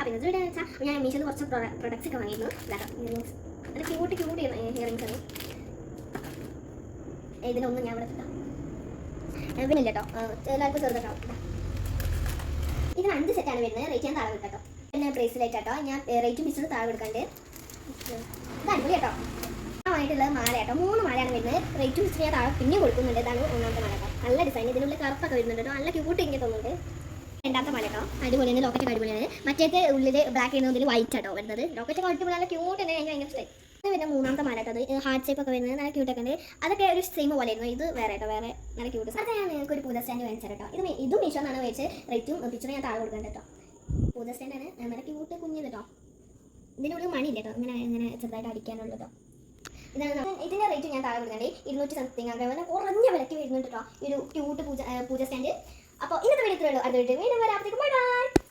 ഇന്നത്തെ വീഡിയോ വെച്ചാൽ ഞാൻ മീഷോയിൽ കുറച്ച് പ്രൊഡക്ട്സ് ഒക്കെ വാങ്ങിയിരുന്നു. ഇയറിങ്സ് നല്ല ക്യൂട്ട് ഇയറിങ്സ് ആണ്. ഇതിലൊന്നും ഞാൻ ഇവിടെ പിന്നെ കേട്ടോ എല്ലാവർക്കും ചെറുതാവും. ഇതിന് 5 സെറ്റാണ് വരുന്നത്. റേറ്റ് ഞാൻ താഴെ കൊടുക്കാം കേട്ടോ. പിന്നെ ബ്രേസ്ലെറ്റ് കേട്ടോ, ഞാൻ റേറ്റും പിടിച്ചിട്ട് താഴെ കൊടുക്കാണ്ട്. ഇത് അടിപൊളി കേട്ടോ. ആയിട്ടുള്ളത് മാല കേട്ടോ, 3 മാലയാണ് വരുന്നത്. റേറ്റും പിടിച്ചിട്ട് ഞാൻ താഴെ പിന്നെയും കൊടുക്കുന്നുണ്ട്. ഇതാണ് 1ാമത്തെ മാല കേട്ടോ. നല്ല ഡിസൈൻ, ഇതിനുള്ളിൽ കറുപ്പൊക്കെ വരുന്നുണ്ട് കേട്ടോ. നല്ല ക്യൂട്ട് എനിക്ക് തോന്നുന്നുണ്ട്. 2ാമത്തെ മാല കേട്ടോ, അടിപൊളിയാണ്. ലോക്കറ്റ് അടിപൊളിയാണ്. മറ്റേത് ഉള്ളിൽ ബ്ലാക്ക് ചെയ്യുന്നതിൽ വൈറ്റ് കേട്ടോ വരുന്നത്. ലോക്കറ്റ് അടിപൊളി നല്ല ക്യൂട്ട് തന്നെ, എനിക്ക് ഭയങ്കര ഇഷ്ടമായി. ഇത് പിന്നെ 3ാമത്തെ മാല കേട്ടോ. അത് ഹാർട്ട് ഷേപ്പ് ഒക്കെ വരുന്നത് നല്ല ക്യൂട്ടൊക്കെ ഉണ്ട്. അതൊക്കെ ഒരു സെയിം പോലെ ആയിരുന്നു. ഇത് വേറെ കേട്ടോ, വേറെ നല്ല ക്യൂട്ട്. അത് ഞാൻ നിങ്ങൾക്ക് ഒരു പൂജ സ്റ്റാൻഡ് മേടിച്ചത് കേട്ടോ. ഇതും മീഷോന്നാണ് മേടിച്ച്. റേറ്റും പിക്ചറും ഞാൻ താഴെ കൊടുക്കുന്നുണ്ട് കേട്ടോ. പൂജ സ്റ്റാൻഡാണ്, നല്ല ക്യൂട്ട് കുഞ്ഞത് കേട്ടോ. ഇതിനുള്ളിൽ മണിയില്ല കേട്ടോ, ഇങ്ങനെ ചെറുതായിട്ട് അടിക്കാനുള്ളത് കേട്ടോ. ഇതിന്റെ റേറ്റ് ഞാൻ താഴെ കൊടുക്കുന്നുണ്ട്. 200 സംതിങ് അങ്ങനെ കുറഞ്ഞ വിലയ്ക്ക് വരുന്നുണ്ട് കേട്ടോ ഈ ഒരു ക്യൂട്ട് പൂജ സ്റ്റാൻഡ്. അപ്പോൾ ഇന്നത്തെ വീഡിയോ ഇത്രയേ ഉള്ളൂ. അടുത്ത വീഡിയോ വീണ്ടും വരാം. Bye bye.